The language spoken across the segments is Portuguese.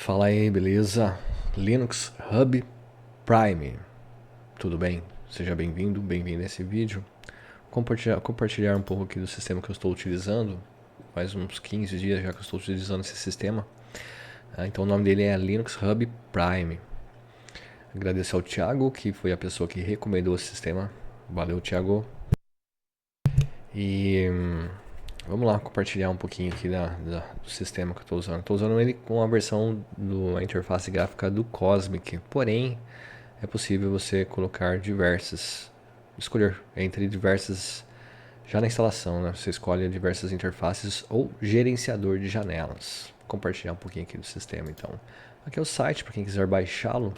Fala aí, beleza? Linux Hub Prime. Tudo bem? Seja bem-vindo, bem-vindo a esse vídeo. Compartilhar um pouco aqui do sistema que eu estou utilizando. Faz uns 15 dias já que eu estou utilizando esse sistema. Então o nome dele é Linux Hub Prime. Agradecer ao Thiago, que foi a pessoa que recomendou esse sistema. Valeu, Thiago. E vamos lá compartilhar um pouquinho aqui do sistema que eu estou usando. Estou usando ele com a versão da interface gráfica do Cosmic, porém é possível você colocar escolher entre diversas, já na instalação, né? Você escolhe diversas interfaces ou gerenciador de janelas. Vou compartilhar um pouquinho aqui do sistema, então. Aqui é o site para quem quiser baixá-lo.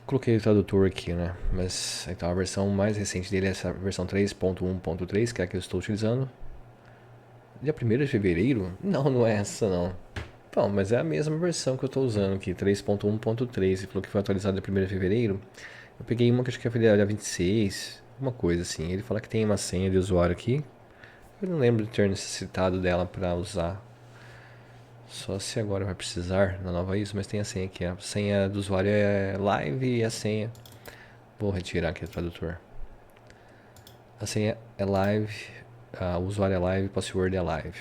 Coloquei o tradutor aqui, né? Mas então a versão mais recente dele é essa versão 3.1.3, que é a que eu estou utilizando. Dia 1º de fevereiro? Não é essa não. Bom, mas é a mesma versão que eu estou usando aqui, 3.1.3. Ele falou que foi atualizado dia 1º de fevereiro. Eu peguei uma que acho que é dia 26, uma coisa assim. Ele fala que tem uma senha de usuário aqui. Eu não lembro de ter necessitado dela para usar. Só se agora vai precisar na nova ISO, mas tem a senha aqui. A senha do usuário é live e a senha... Vou retirar aqui o tradutor. A senha é live, o usuário é live, password é live.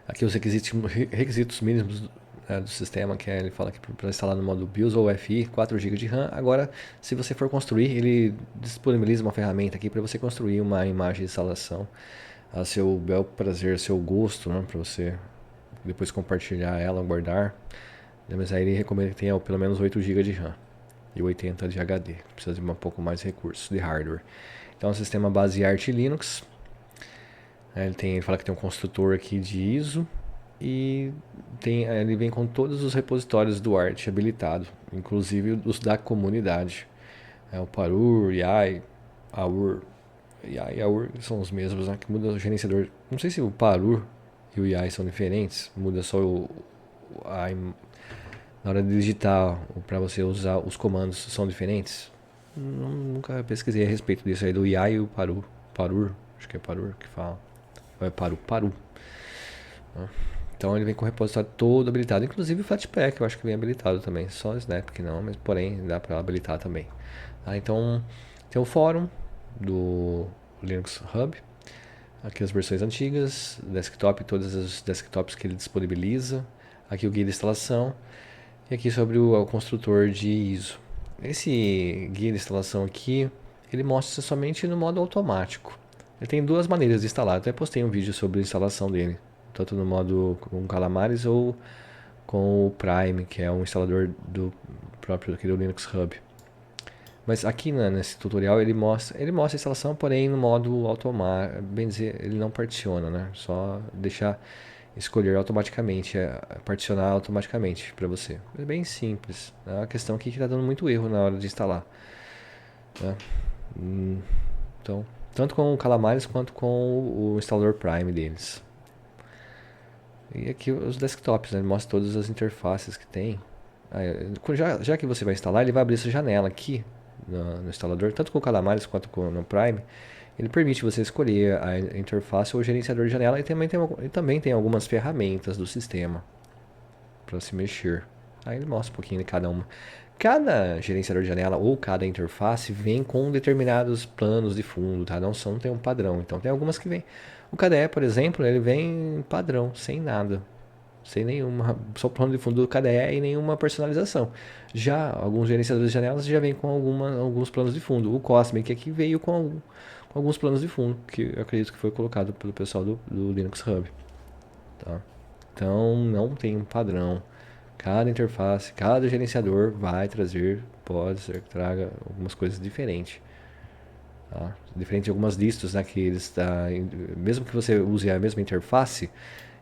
Aqui os requisitos mínimos do sistema, que ele fala que para instalar no modo BIOS ou FI, 4 GB de RAM. Agora, se você for construir, ele disponibiliza uma ferramenta aqui para você construir uma imagem de instalação a seu bel prazer, a seu gosto, né, para você depois compartilhar ela, guardar. Mas aí ele recomenda que tenha pelo menos 8 GB de RAM e 80 de HD. Precisa de um pouco mais de recursos de hardware. Então, é um sistema base Arch Linux. Ele fala que tem um construtor aqui de ISO e ele vem com todos os repositórios do Arch habilitado, inclusive os da comunidade. O Parur, Yai, Aur, Yai e Aur são os mesmos, né? Que muda o gerenciador. Não sei se o Parur e o Yai são diferentes, muda só na hora de digitar para você usar os comandos são diferentes. Nunca pesquisei a respeito disso aí do Yai e o Parur. Parur, acho que é Parur que fala. Ou é Paru. Então ele vem com o repositório todo habilitado, inclusive o Flatpak eu acho que vem habilitado também, só o Snap que não, mas porém dá para habilitar também. Então tem o fórum do Linux Hub, aqui as versões antigas, desktop, todas as desktops que ele disponibiliza, aqui o guia de instalação e aqui sobre o construtor de ISO. Esse guia de instalação aqui, ele mostra somente no modo automático. Ele tem duas maneiras de instalar, até postei um vídeo sobre a instalação dele, tanto no modo com Calamares ou com o Prime, que é um instalador do próprio aqui do Linux Hub. Mas aqui nesse tutorial ele mostra a instalação, porém no modo automático, bem dizer, ele não particiona, né? Só deixar escolher automaticamente, particionar automaticamente para você. É bem simples. É uma questão aqui que está dando muito erro na hora de instalar. Né? Então, tanto com o Calamares quanto com o instalador Prime deles. E aqui os desktops, né? Ele mostra todas as interfaces que tem. Já que você vai instalar, ele vai abrir essa janela aqui no instalador, tanto com o Calamares quanto com o Prime. Ele permite você escolher a interface ou o gerenciador de janela e também tem algumas ferramentas do sistema para se mexer. Aí ele mostra um pouquinho de cada uma. Cada gerenciador de janela ou cada interface vem com determinados planos de fundo, tá? Não tem um padrão. Então tem algumas que vem. O KDE, por exemplo, ele vem padrão, sem nada. Sem nenhuma, só plano de fundo do KDE e nenhuma personalização. Já alguns gerenciadores de janelas já vem com alguns planos de fundo. O Cosmic aqui veio com alguns planos de fundo, que eu acredito que foi colocado pelo pessoal do Linux Hub. Tá? Então não tem um padrão. Cada interface, cada gerenciador pode ser que traga algumas coisas diferentes. Tá? Diferente de algumas distros, né, que mesmo que você use a mesma interface,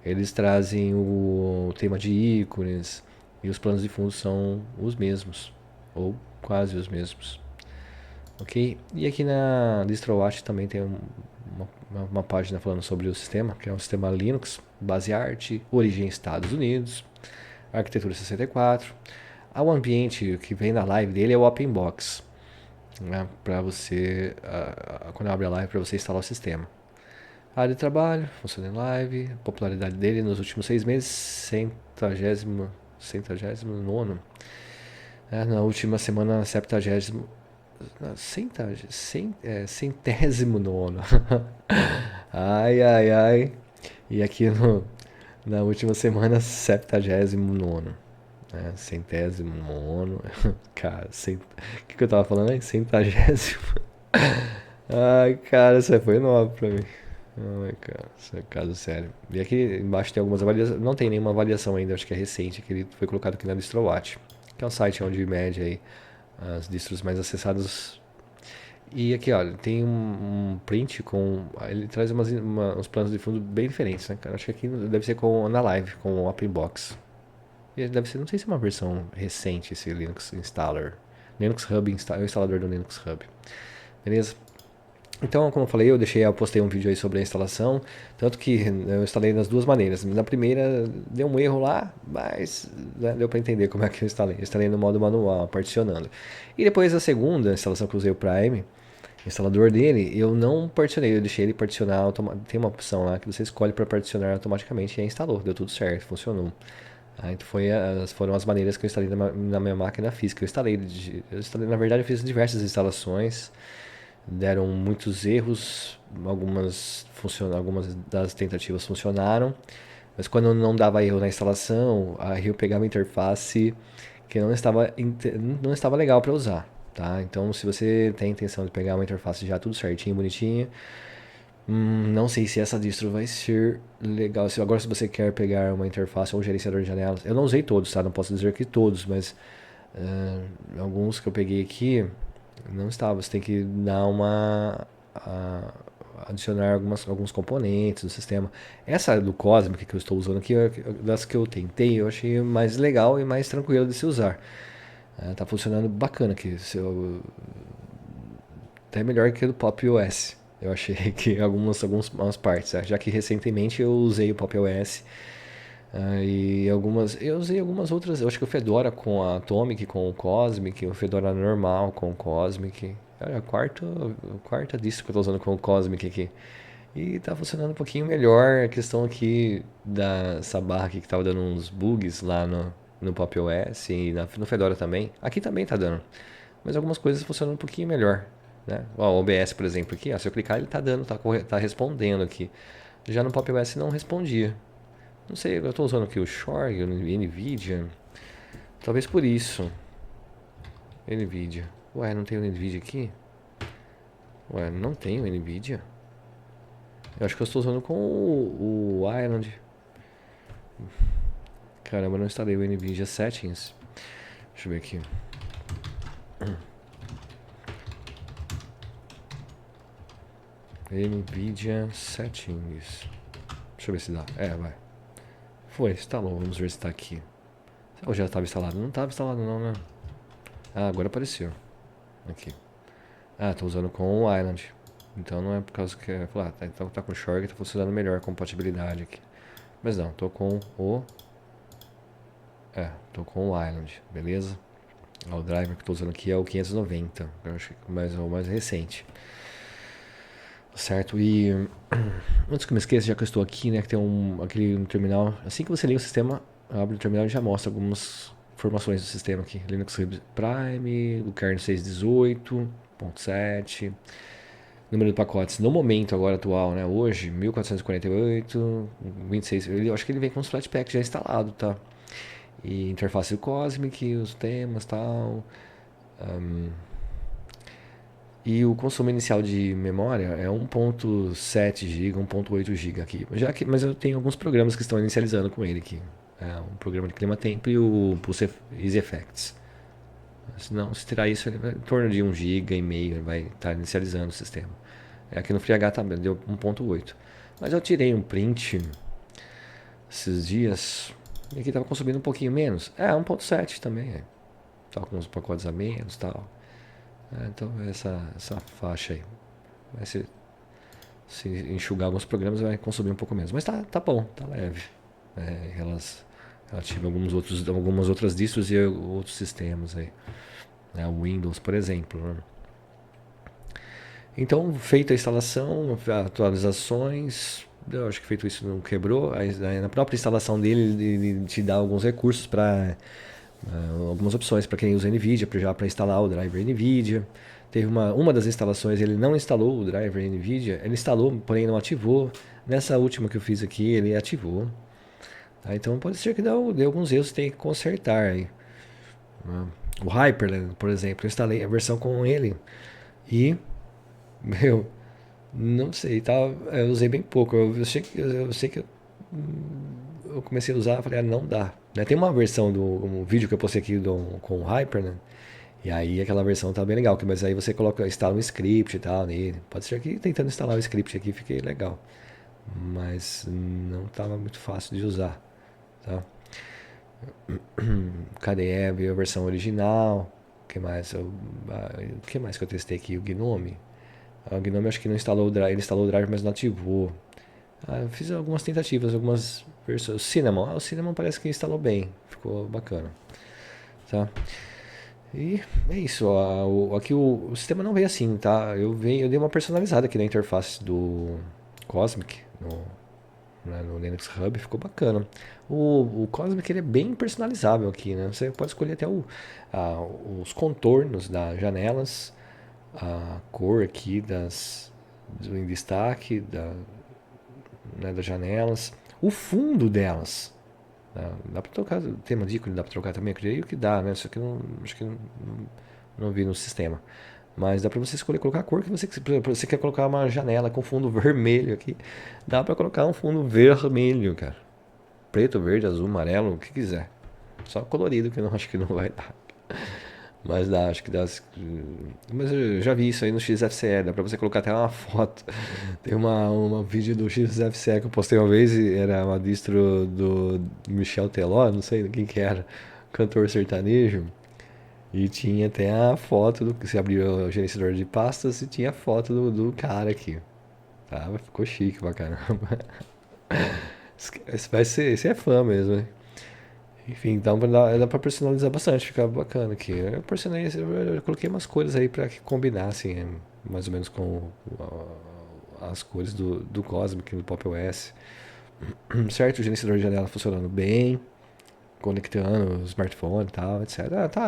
eles trazem o tema de ícones e os planos de fundo são os mesmos, ou quase os mesmos. Ok? E aqui na DistroWatch também tem uma página falando sobre o sistema, que é um sistema Linux, base Arch, origem Estados Unidos, arquitetura 64. O ambiente que vem na live dele é o OpenBox, né, para você, quando abre a live, para você instalar o sistema. Área de trabalho, funciona em live, popularidade dele nos últimos 6 meses, centagésimo nono. Na última semana, centésimo nono. Ai, ai, ai. E aqui na última semana, 79º. Centésimo nono. Cara, o que eu tava falando aí? Centagésimo. Ai, cara, isso aí foi nova pra mim. Ai, cara, isso é caso sério. E aqui embaixo tem algumas avaliações. Não tem nenhuma avaliação ainda, acho que é recente, que ele foi colocado aqui na DistroWatch, que é um site onde mede aí as distros mais acessadas. E aqui, olha, tem um print com. Ele traz uns planos de fundo bem diferentes, né, cara? Acho que aqui deve ser na live, com o OpenBox. E deve ser, não sei se é uma versão recente esse Linux Installer. Linux Hub, é o instalador do Linux Hub. Beleza? Então, como eu falei, eu postei um vídeo aí sobre a instalação, tanto que eu instalei das duas maneiras. Na primeira, deu um erro lá, mas né, deu para entender como é que eu instalei. Eu instalei no modo manual, particionando. E depois a segunda instalação que eu usei o Prime, o instalador dele, eu não particionei, eu deixei ele particionar, tem uma opção lá que você escolhe para particionar automaticamente e aí instalou, deu tudo certo, funcionou. Então foram as maneiras que eu instalei na minha máquina física. Na verdade, eu fiz diversas instalações, deram muitos erros, algumas das tentativas funcionaram, mas quando não dava erro na instalação, aí eu pegava a interface que não estava legal para usar. Tá? Então, se você tem a intenção de pegar uma interface já tudo certinho, bonitinho, não sei se essa distro vai ser legal. Agora, se você quer pegar uma interface ou um gerenciador de janelas, eu não usei todos, tá? Não posso dizer que todos, mas alguns que eu peguei aqui não estava. Você tem que dar adicionar alguns componentes do sistema. Essa do Cosmic que eu estou usando aqui, das que eu tentei, eu achei mais legal e mais tranquilo de se usar. Tá funcionando bacana aqui. Até melhor que o do Pop OS. Eu achei que algumas partes, já que recentemente eu usei o Pop OS eu usei algumas outras, eu acho que o Fedora com a Atomic, com o Cosmic, o Fedora normal com o Cosmic. É a quarta distro que eu estou usando com o Cosmic aqui. E tá funcionando um pouquinho melhor a questão aqui dessa barra aqui que tava dando uns bugs lá no Pop OS e no Fedora também. Aqui também tá dando, mas algumas coisas funcionam um pouquinho melhor. Né? O OBS, por exemplo, aqui, se eu clicar, ele tá dando, tá respondendo aqui. Já no Pop OS não respondia. Não sei, eu estou usando aqui o Shorg, o NVIDIA. Talvez por isso. NVIDIA. Ué, não tem o NVIDIA aqui? Ué, não tem o NVIDIA? Eu acho que eu estou usando com o Island. Caramba, eu não instalei o NVIDIA Settings. Deixa eu ver aqui. NVIDIA Settings. Deixa eu ver se dá. Vai. Foi, instalou. Vamos ver se está aqui. Ou já estava instalado? Não estava instalado não, né? Agora apareceu. Aqui. Tô usando com o Island. Então não é por causa que... então tá com o Shorg, tá funcionando melhor a compatibilidade aqui. Mas não, tô com o... tô com o Island, beleza? O driver que eu tô usando aqui é o 590. Eu acho que é o mais recente. Certo? E antes que eu me esqueça, já que eu estou aqui, né, que tem aquele terminal, assim que você liga o sistema, abre o terminal e já mostra algumas informações do sistema aqui. Linux Hub Prime, o kernel 6.18.7, número de pacotes no momento agora atual, né, hoje, 1448, 26, eu acho que ele vem com os Flatpak já instalado, tá? E interface Cosmic, os temas e tal. E o consumo inicial de memória é 1.7 GB, 1.8 GB aqui. Mas eu tenho alguns programas que estão inicializando com ele aqui. Um programa de clima tempo e o Pulse Easy Effects. Se tirar isso, ele vai em torno de 1 GB e meio, ele vai estar inicializando o sistema. Aqui no FreeH também deu 1.8. Mas eu tirei um print esses dias e aqui estava consumindo um pouquinho menos. 1.7 também. Estava com uns pacotes a menos e tal. Então essa faixa aí. Se enxugar alguns programas vai consumir um pouco menos. Mas tá bom, tá leve. Relativo a algumas outras distros e outros sistemas aí. O Windows, por exemplo. Né? Então, feita a instalação, atualizações, eu acho que feito isso não quebrou. Aí na própria instalação dele, ele te dá alguns recursos para algumas opções para quem usa NVIDIA, para instalar o driver NVIDIA. Teve uma das instalações, ele não instalou o driver NVIDIA, ele instalou, porém não ativou. Nessa última que eu fiz aqui, ele ativou. Tá? Então pode ser que dê alguns erros, tem que consertar aí. O Hyperland, por exemplo, eu instalei a versão com ele e, meu, não sei, tá, eu usei bem pouco. Eu sei que eu comecei a usar, falei, não dá. Né? Tem uma versão do um vídeo que eu postei aqui com o Hyper, né? E aí aquela versão tá bem legal, mas aí você instala um script e tal nele. Pode ser que tentando instalar o script aqui fique legal, mas não tava muito fácil de usar, tá? KDE, a versão original. O que mais que eu testei aqui? O Gnome. O Gnome acho que não instalou o drive, ele instalou o drive, mas não ativou. Eu fiz algumas tentativas, algumas versões. O Cinnamon parece que instalou bem, ficou bacana, tá? E é isso, aqui o sistema não veio assim, tá? Eu dei uma personalizada aqui na interface do Cosmic, no Linux Hub, ficou bacana. O Cosmic ele é bem personalizável aqui, né? Você pode escolher até os contornos das janelas, a cor aqui em destaque, né, das janelas, o fundo delas. Dá pra trocar, tema de ícone dá pra trocar também, eu creio que dá, né? Só que acho que não vi no sistema. Mas dá pra você escolher colocar a cor que você quiser. Você quer colocar uma janela com fundo vermelho aqui, dá pra colocar um fundo vermelho, cara. Preto, verde, azul, amarelo, o que quiser. Só colorido que eu não acho que não vai dar. Mas dá, acho que dá. Mas eu já vi isso aí no XFCE, dá pra você colocar até uma foto. Tem uma vídeo do XFCE que eu postei uma vez e era uma distro do Michel Teló, não sei quem que era, cantor sertanejo. E tinha até a foto do que você abriu o gerenciador de pastas e tinha a foto do cara aqui. Tá? Ficou chique pra caramba. Esse é fã mesmo, né? Enfim, então dá pra personalizar bastante, fica bacana aqui. Eu coloquei umas cores aí pra que combinassem mais ou menos com as cores do Cosmic, do Pop OS. Certo, o gerenciador de janela funcionando bem, conectando o smartphone e tal, etc.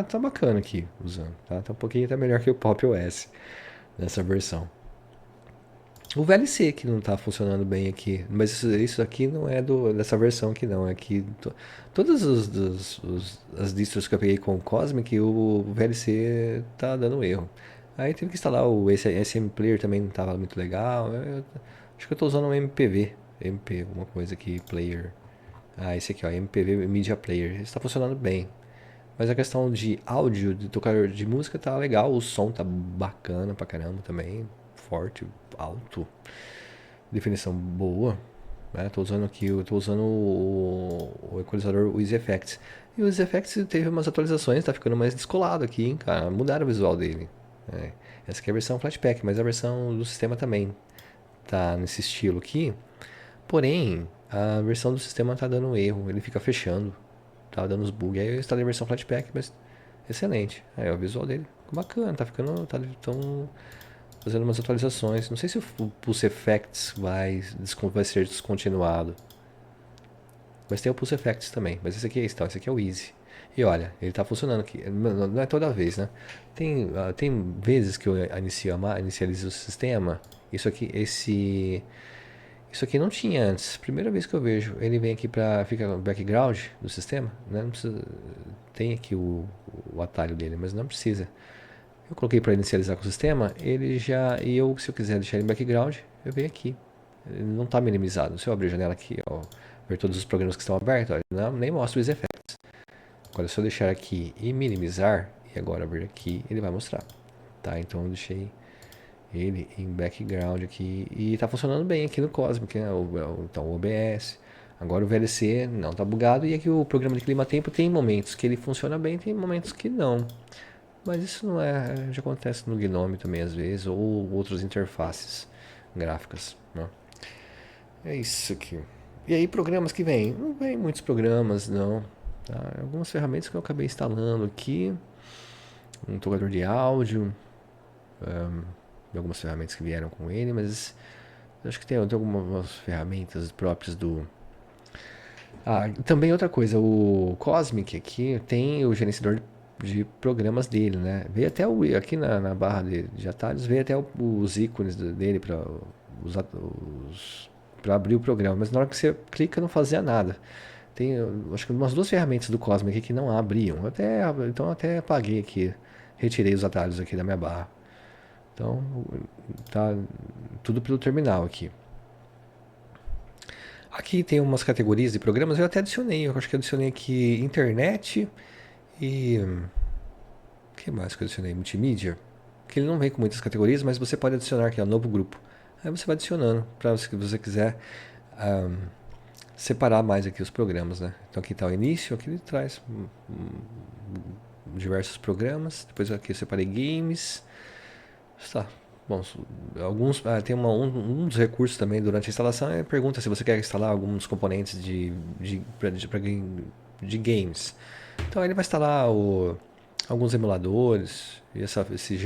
Tá bacana aqui usando, tá? Tá um pouquinho até melhor que o Pop OS nessa versão. O VLC que não tá funcionando bem aqui, mas isso aqui não é dessa versão aqui não, é que todas as distros que eu peguei com o Cosmic, o VLC tá dando erro. Aí tive que instalar o SM Player também não tava muito legal. Acho que eu tô usando um MPV, MP, alguma coisa aqui, Player. Esse aqui ó, MPV Media Player, está funcionando bem. Mas a questão de áudio, de tocador de música tá legal, o som tá bacana pra caramba também, forte, alto, definição boa. Né? Tô usando o equalizador, o Easy Effects. E o Easy Effects teve umas atualizações, tá ficando mais descolado aqui, hein, cara. Mudaram o visual dele. Né? Essa aqui é a versão Flatpak, mas a versão do sistema também tá nesse estilo aqui. Porém, a versão do sistema tá dando erro, ele fica fechando, tá dando uns bugs. Aí eu instalei a versão Flatpak, mas excelente. Aí o visual dele ficou bacana, tão fazendo umas atualizações. Não sei se o Pulse Effects vai ser descontinuado. Mas tem o Pulse Effects também. Mas esse aqui é o Easy. E olha, ele tá funcionando aqui. Não é toda vez, né? Tem vezes que eu inicializo o sistema. Isso aqui não tinha antes. Primeira vez que eu vejo. Ele vem aqui fica no background do sistema. Né? Não precisa, tem aqui o atalho dele, mas não precisa. Eu coloquei para inicializar com o sistema, se eu quiser deixar ele em background, eu venho aqui. Ele não está minimizado. Se eu abrir a janela aqui, ó, ver todos os programas que estão abertos, ó, nem mostra os efeitos. Agora, se eu deixar aqui e minimizar, e agora abrir aqui, ele vai mostrar. Tá? Então eu deixei ele em background aqui e está funcionando bem aqui no Cosmic, né? Então o OBS. Agora o VLC não está bugado e aqui o programa de clima-tempo tem momentos que ele funciona bem, tem momentos que não. Mas isso não já acontece no Gnome também às vezes, ou outras interfaces gráficas, né? É isso aqui. E aí programas que vêm? Não vem muitos programas, não. Tá? Algumas ferramentas que eu acabei instalando aqui. Um tocador de áudio. algumas ferramentas que vieram com ele, mas eu acho que tem algumas ferramentas próprias do... Ah, também outra coisa, o Cosmic aqui tem o gerenciador de programas dele, né? Veio até aqui na barra de atalhos, veio até os ícones dele para para abrir o programa, mas na hora que você clica não fazia nada. Tem, acho que umas duas ferramentas do Cosmic aqui que não abriam. Então eu até apaguei aqui, retirei os atalhos aqui da minha barra. Então tá tudo pelo terminal aqui. Aqui tem umas categorias de programas, eu até adicionei. Eu acho que adicionei aqui internet e... O que mais que eu adicionei? Multimídia. Que ele não vem com muitas categorias, mas você pode adicionar aqui, ó, novo grupo. Aí você vai adicionando, para se você quiser separar mais aqui os programas, né? Então aqui está o início, aqui ele traz diversos programas. Depois aqui eu separei games. Está. Bom, alguns tem um dos recursos também durante a instalação pergunta se você quer instalar alguns componentes de games. Então ele vai instalar alguns emuladores e esse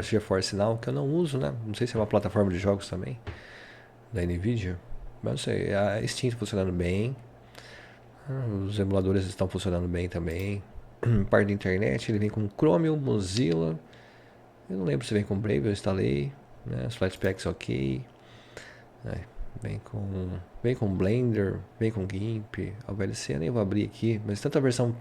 GeForce Now que eu não uso, né? Não sei se é uma plataforma de jogos também da Nvidia, mas não sei. A Steam está funcionando bem, os emuladores estão funcionando bem também. Parte da internet ele vem com Chromium, Mozilla. Eu não lembro se vem com Brave, eu instalei, né? Os Flatpaks ok. Vem com Blender, vem com GIMP, a VLC eu nem vou abrir aqui, mas tanto a versão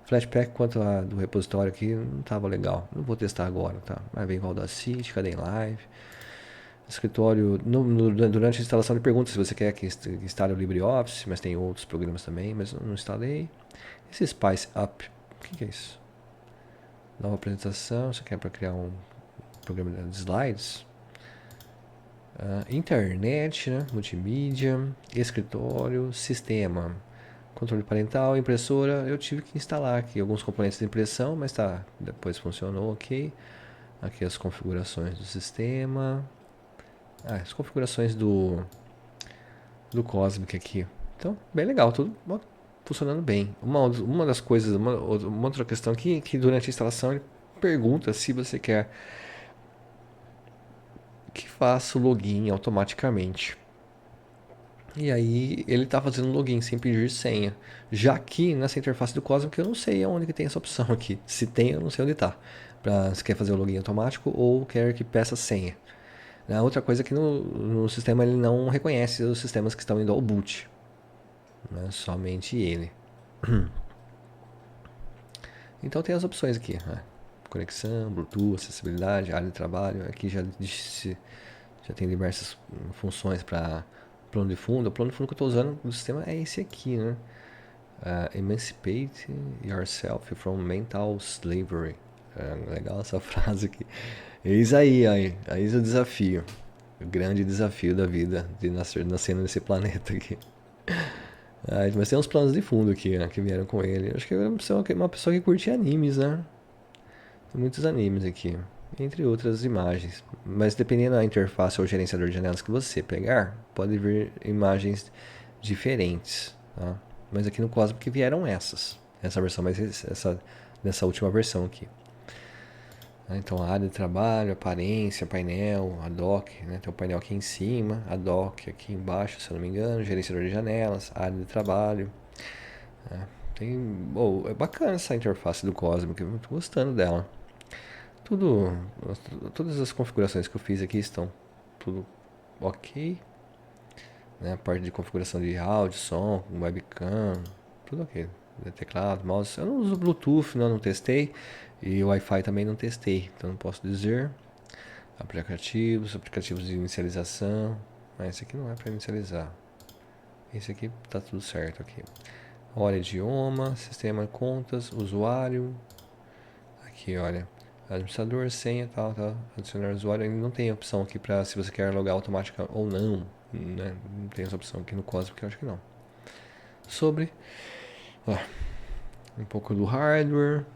Flatpak quanto a do repositório aqui não estava legal. Não vou testar agora, tá? Mas vem com Audacity, Kdenlive. Escritório, durante a instalação ele pergunta se você quer que instale o LibreOffice, mas tem outros programas também, mas eu não instalei. Esse Spice Up, o que é isso? Nova apresentação, você quer para criar um programa de slides? Internet, né? Multimídia, escritório, sistema, controle parental, impressora. Eu tive que instalar aqui alguns componentes de impressão, mas tá, depois funcionou ok. Aqui as configurações do sistema. As configurações do Cosmic aqui. Então, bem legal, tudo funcionando bem. Uma das coisas, uma outra questão aqui, que durante a instalação ele pergunta se você quer que faça o login automaticamente. E aí ele está fazendo login sem pedir senha. Já aqui nessa interface do Cosmic eu não sei onde que tem essa opção aqui. Se tem, eu não sei onde está. Se quer fazer o login automático ou quer que peça senha. A outra coisa é que no sistema ele não reconhece os sistemas que estão indo ao boot. Né? Somente ele. Então tem as opções aqui. Né? Conexão, Bluetooth, acessibilidade, área de trabalho. Aqui já tem diversas funções para plano de fundo. O plano de fundo que eu estou usando do sistema é esse aqui. Né? Emancipate yourself from mental slavery. Legal essa frase aqui. Eis aí o desafio. O grande desafio da vida de nascendo nesse planeta aqui. Mas tem uns planos de fundo aqui, né, que vieram com ele. Acho que é uma pessoa que curte animes, né? Tem muitos animes aqui, entre outras imagens. Mas dependendo da interface ou gerenciador de janelas que você pegar, pode vir imagens diferentes. Tá? Mas aqui no Cosmic vieram essa versão, mas dessa última versão aqui. Então a área de trabalho, aparência, painel, a dock, né? Tem o painel aqui em cima, a dock aqui embaixo, se eu não me engano, gerenciador de janelas, área de trabalho. É bacana essa interface do Cosmic, eu tô gostando dela. Todas as configurações que eu fiz aqui estão tudo ok. Né? A parte de configuração de áudio, som, webcam, tudo ok. Teclado, mouse, eu não uso Bluetooth, não testei. E o Wi-Fi também não testei, então não posso dizer. Aplicativos de inicialização. Esse aqui não é para inicializar. Esse aqui tá tudo certo aqui. Olha, idioma, sistema, contas, usuário. Aqui, olha, administrador, senha, tal. Adicionar usuário. Ele não tem opção aqui para se você quer logar automática ou não. Né? Não tem essa opção aqui no Cosmic, eu acho que não. Sobre um pouco do hardware.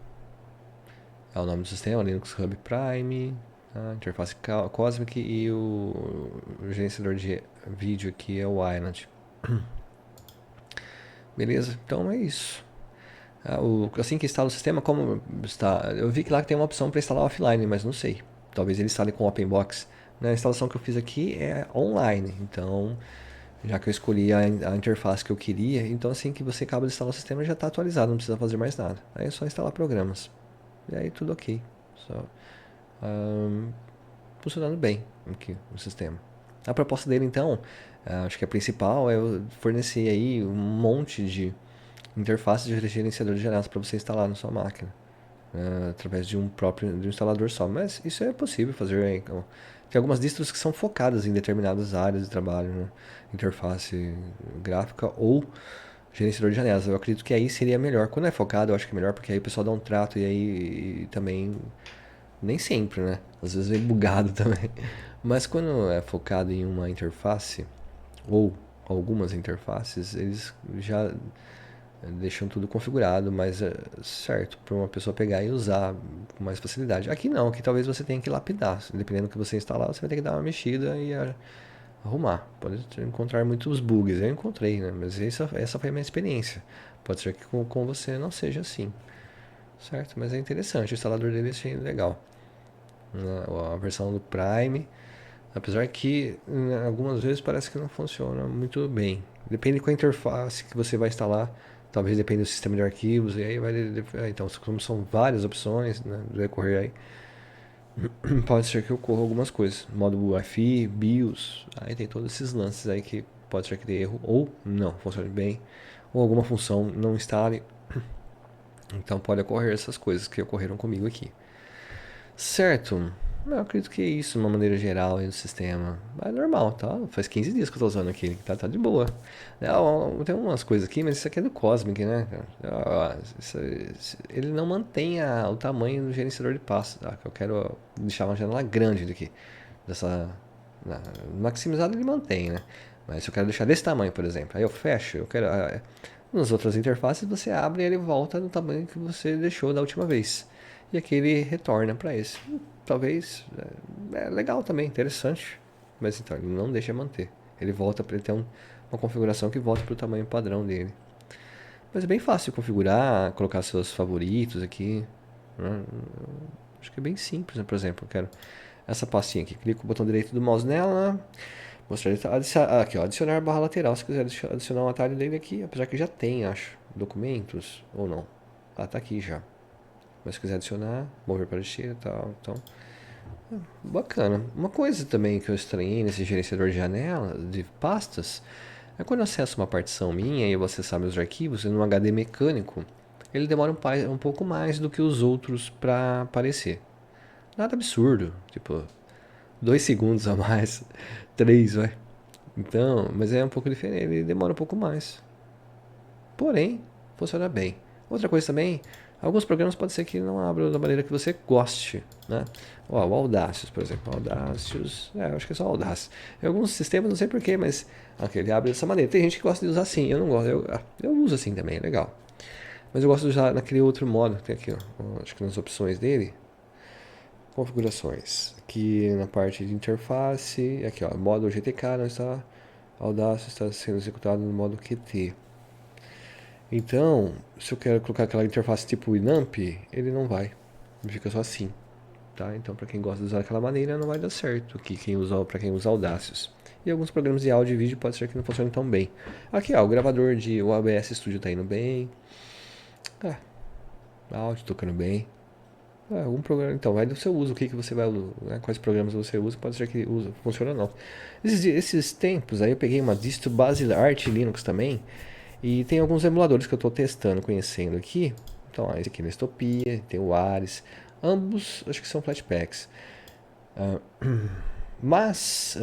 É o nome do sistema, Linux Hub Prime, a interface Cosmic e o gerenciador de vídeo aqui é o Island. Beleza? Então é isso. Assim que instala o sistema, como está? Eu vi que lá tem uma opção para instalar offline, mas não sei. talvez ele instale com OpenBox. Na instalação que eu fiz aqui é online, então já que eu escolhi a interface que eu queria, então assim que você acaba de instalar o sistema já está atualizado, não precisa fazer mais nada. Aí é só instalar programas. E aí tudo ok. Só, ahn, funcionando bem aqui o sistema. A proposta dele então, acho que a principal é fornecer aí um monte de interfaces de gerenciador de janelas para você instalar na sua máquina, através de um instalador só. Mas isso é possível fazer. Então, tem algumas distros que são focadas em determinadas áreas de trabalho, né? Interface gráfica ou gerenciador de janelas. Eu acredito que aí seria melhor. Quando é focado, eu acho que é melhor, porque aí o pessoal dá um trato e aí também. Nem sempre, né? Às vezes vem bugado também. Mas quando é focado em uma interface, ou algumas interfaces, eles já deixam tudo configurado, mas certo, para uma pessoa pegar e usar com mais facilidade. Aqui não, aqui talvez você tenha que lapidar. Dependendo do que você instalar, você vai ter que dar uma mexida e arrumar. Pode encontrar muitos bugs, eu encontrei, né? Mas essa foi a minha experiência. Pode ser que com você não seja assim, certo? Mas é interessante, o instalador dele achei legal. A versão do Prime, apesar que algumas vezes parece que não funciona muito bem. Depende com a interface que você vai instalar. Talvez dependa do sistema de arquivos. E aí vai. Então, como são várias opções, né, do decorrer aí, pode ser que ocorra algumas coisas. Modo Wi-Fi, BIOS. Aí tem todos esses lances aí que pode ser que dê erro. Ou não funcione bem. Ou alguma função não instale. Então pode ocorrer essas coisas que ocorreram comigo aqui. Certo. Eu acredito que é isso, de uma maneira geral, aí no sistema. É normal, tá? Faz 15 dias que eu tô usando aqui, tá de boa. Tem umas coisas aqui, mas isso aqui é do Cosmic, né? Ele não mantém o tamanho do gerenciador de passos, tá? Eu quero deixar uma janela grande daqui. Dessa, maximizado ele mantém, né? Mas se eu quero deixar desse tamanho, por exemplo, aí eu fecho, eu quero... nas outras interfaces você abre e ele volta no tamanho que você deixou da última vez. E aqui ele retorna para esse. Talvez é legal também, interessante. Mas então, ele não deixa manter. Ele volta para ele ter uma configuração que volta para o tamanho padrão dele. Mas é bem fácil de configurar, colocar seus favoritos aqui. Acho que é bem simples, né? Por exemplo, eu quero essa pastinha aqui. Clico o botão direito do mouse nela. Mostrar aqui, ó, adicionar barra lateral. Se quiser adicionar um atalho dele aqui, apesar que já tem, acho, documentos ou não. Ah, tá aqui já. Mas se quiser adicionar, mover para a esquerda e tal. Então, bacana. Uma coisa também que eu estranhei nesse gerenciador de janela, de pastas, é quando eu acesso uma partição minha e eu vou acessar meus arquivos em um HD mecânico, ele demora um pouco mais do que os outros para aparecer. Nada absurdo, tipo 2 segundos a mais, 3, vai. Então, mas é um pouco diferente, ele demora um pouco mais. Porém, funciona bem. Outra coisa também, alguns programas pode ser que não abram da maneira que você goste, né? Ó, o Audacious, por exemplo. Audacious, eu acho que é só Audacious. Em alguns sistemas, não sei porquê, mas ele abre dessa maneira. Tem gente que gosta de usar assim, eu não gosto. Eu uso assim também, é legal. Mas eu gosto de usar naquele outro modo, tem aqui, ó, acho que nas opções dele, configurações. Aqui na parte de interface, aqui ó, modo GTK não está, Audacious está sendo executado no modo QT. Então, se eu quero colocar aquela interface tipo Winamp, ele não vai. Ele fica só assim, tá? Então, para quem gosta de usar daquela maneira, não vai dar certo. Para quem usa Audacious. E alguns programas de áudio e vídeo pode ser que não funcionem tão bem. Aqui, ó, o gravador de OBS Studio tá indo bem. Áudio tocando bem. Algum programa, então, vai do seu uso, o que você vai usar, né? Quais programas você usa, pode ser que funcione ou não. Esses tempos aí eu peguei uma distro base Arch Linux também, e tem alguns emuladores que eu estou testando, conhecendo aqui. Então, esse aqui é Nestopia, tem o Ares. Ambos acho que são Flatpaks. Mas.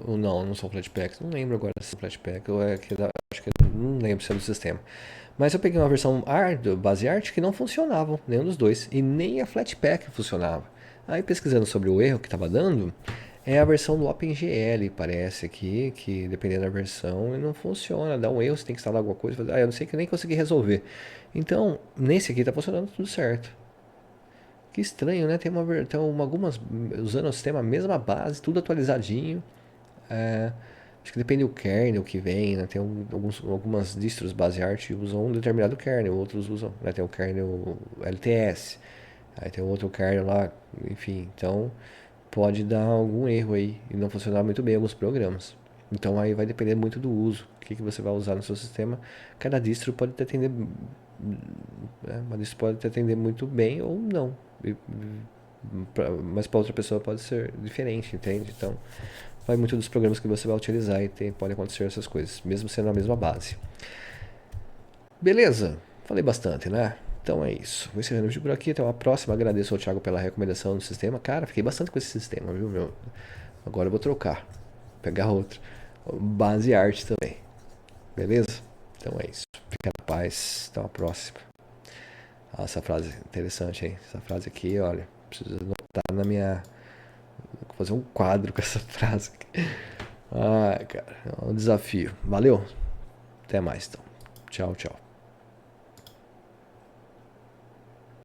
Ou não são Flatpaks. Não lembro agora se é Flatpak ou é que acho que não lembro se é do sistema. Mas eu peguei uma versão base Art que não funcionavam, nenhum dos dois. E nem a Flatpak funcionava. Aí pesquisando sobre o erro que estava dando, é a versão do OpenGL, parece aqui, que dependendo da versão não funciona, dá um erro, você tem que instalar alguma coisa, eu não sei que eu nem consegui resolver. Então, nesse aqui tá funcionando tudo certo. Que estranho, né? Tem algumas usando o sistema, a mesma base, tudo atualizadinho. Acho que depende do kernel que vem, né? Tem algumas distros base art usam um determinado kernel, outros usam, né? Tem o kernel LTS. Aí tem outro cara lá, enfim. Então pode dar algum erro aí e não funcionar muito bem alguns programas. Então aí vai depender muito do uso, o que você vai usar no seu sistema. Cada distro pode te atender, uma distro pode te atender muito bem ou não. Mas para outra pessoa pode ser diferente, entende? Então vai muito dos programas que você vai utilizar e pode acontecer essas coisas, mesmo sendo a mesma base. Beleza? Falei bastante, né? Então é isso. Vou encerrando o vídeo por aqui. Até uma próxima. Agradeço ao Thiago pela recomendação do sistema. Cara, fiquei bastante com esse sistema, viu, meu? Agora eu vou trocar. Pegar outro. Base arte também. Beleza? Então é isso. Fica na paz. Até uma próxima. Ah, essa frase é interessante, hein? Essa frase aqui, olha. Preciso anotar na minha. Vou fazer um quadro com essa frase aqui. Ah, cara. É um desafio. Valeu. Até mais, então. Tchau, tchau.